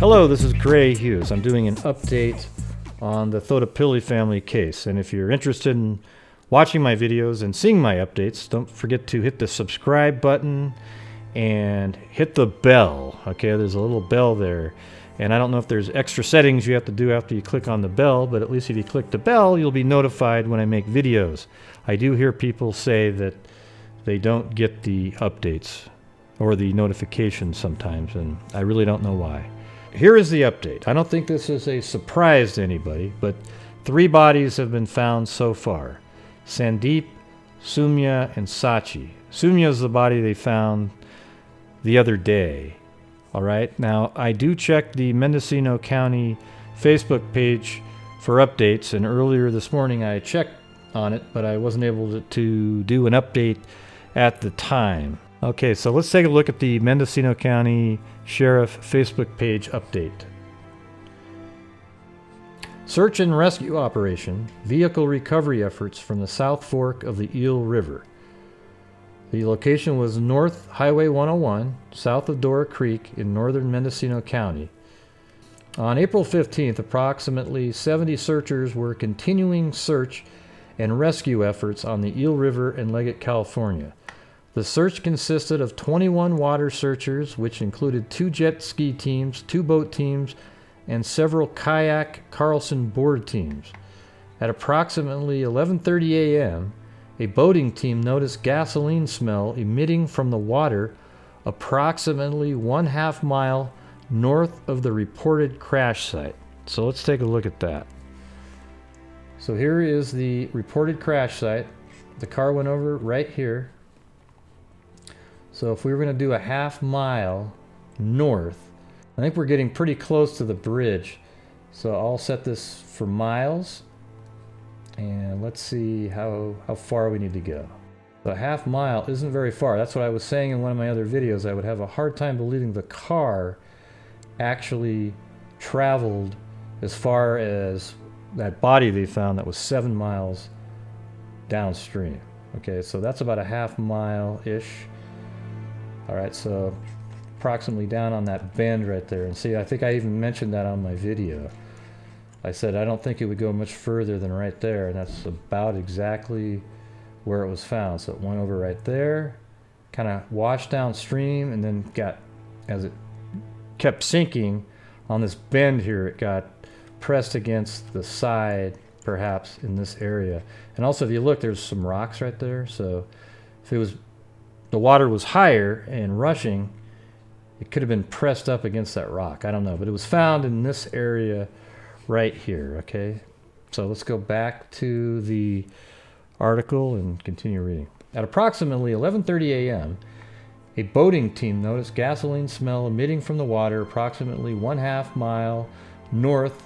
Hello, this is Gray Hughes. I'm doing an update on the Thottapilly family case. And if you're interested in watching my videos and seeing my updates, don't forget to hit the subscribe button and hit the bell. Okay, there's a little bell there. And I don't know if there's extra settings you have to do after you click on the bell, but at least if you click the bell, you'll be notified when I make videos. I do hear people say that they don't get the updates or the notifications sometimes, and I really don't know why. Here is the update. I don't think this is a surprise to anybody, but 3 bodies have been found so far. Sandeep, Soumya, and Sachi. Soumya is the body they found the other day. All right. Now, I do check the Mendocino County Facebook page for updates, and earlier this morning I checked on it, but I wasn't able to do an update at the time. Okay, so let's take a look at the Mendocino County Sheriff Facebook page update. Search and rescue operation, vehicle recovery efforts from the South Fork of the Eel River. The location was North Highway 101, south of Dora Creek in northern Mendocino County. On April 15th, approximately 70 searchers were continuing search and rescue efforts on the Eel River in Leggett, California. The search consisted of 21 water searchers, which included 2 jet ski teams, 2 boat teams, and several kayak Carlson board teams. At approximately 11:30 a.m., a boating team noticed gasoline smell emitting from the water approximately 1/2 mile north of the reported crash site. So let's take a look at that. So here is the reported crash site. The car went over right here. So if we were going to do a 1/2 mile north, I think we're getting pretty close to the bridge. So I'll set this for miles. And let's see how far we need to go. The 1/2 mile isn't very far. That's what I was saying in one of my other videos. I would have a hard time believing the car actually traveled as far as that body they found that was 7 miles downstream. Okay, so that's about a 1/2 mile-ish. All right, so approximately down on that bend right there. And see, I think I even mentioned that on my video. I said I don't think it would go much further than right there, and that's about exactly where it was found. So it went over right there, kind of washed downstream, and then got, as it kept sinking on this bend here, it got pressed against the side, perhaps in this area. And also, if you look, there's some rocks right there. So if it was, the water was higher and rushing, it could have been pressed up against that rock. I don't know, but it was found in this area right here. Okay, so let's go back to the article and continue reading. At approximately 11:30 a.m., a boating team noticed gasoline smell emitting from the water approximately 1/2 mile north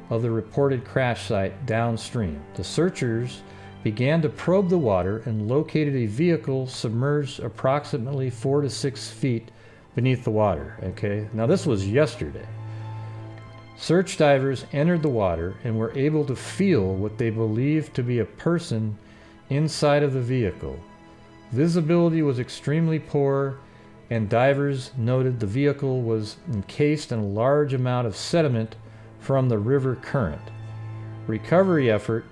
of the reported crash site downstream. The searchers began to probe the water and located a vehicle submerged approximately 4 to 6 feet beneath the water. Okay, now this was yesterday. Search divers entered the water and were able to feel what they believed to be a person inside of the vehicle. Visibility was extremely poor, and divers noted the vehicle was encased in a large amount of sediment from the river current. Recovery efforts,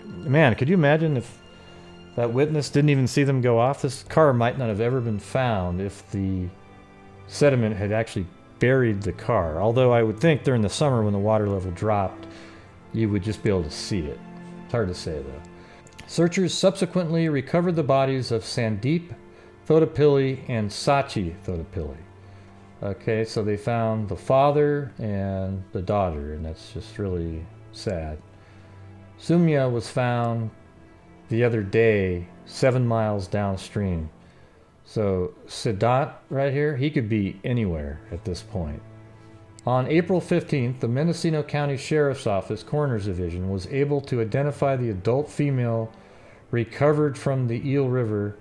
man, could you imagine if that witness didn't even see them go off? This car might not have ever been found if the sediment had actually buried the car. Although I would think during the summer when the water level dropped, you would just be able to see it. It's hard to say though. Searchers subsequently recovered the bodies of Sandeep Thottapilly and Sachi Thottapilly. Okay, so they found the father and the daughter, and that's just really sad. Soumya was found the other day 7 miles downstream. So Siddhant right here, he could be anywhere at this point. On April 15th, the Mendocino County Sheriff's Office Coroner's Division was able to identify the adult female recovered from the Eel River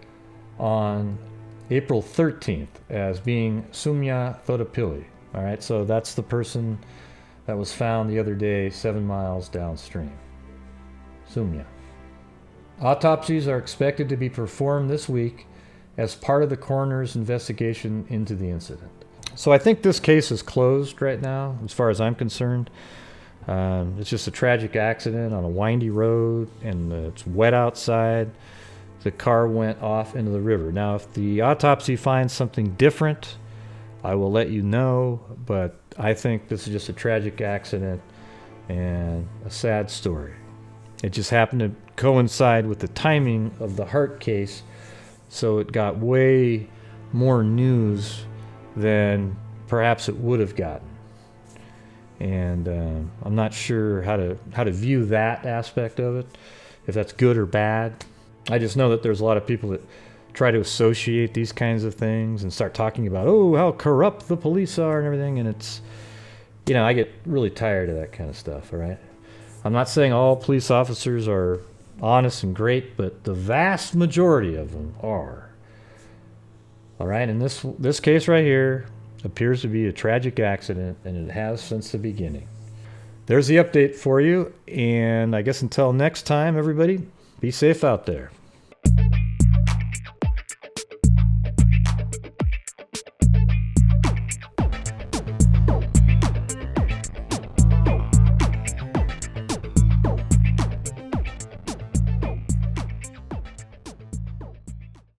on April 13th as being Soumya Thottapilly. All right, so that's the person that was found the other day 7 miles downstream. Soumya. Autopsies are expected to be performed this week as part of the coroner's investigation into the incident. So I think this case is closed right now, as far as I'm concerned. It's just a tragic accident on a windy road, and it's wet outside. The car went off into the river. Now, if the autopsy finds something different, I will let you know, but I think this is just a tragic accident and a sad story. It just happened to coincide with the timing of the Hart case, so it got way more news than perhaps it would have gotten. And I'm not sure how to view that aspect of it, if that's good or bad. I just know that there's a lot of people that try to associate these kinds of things and start talking about, oh, how corrupt the police are and everything. And it's, I get really tired of that kind of stuff, all right? I'm not saying all police officers are honest and great, but the vast majority of them are. All right, and this case right here appears to be a tragic accident, and it has since the beginning. There's the update for you, and I guess until next time, everybody, be safe out there.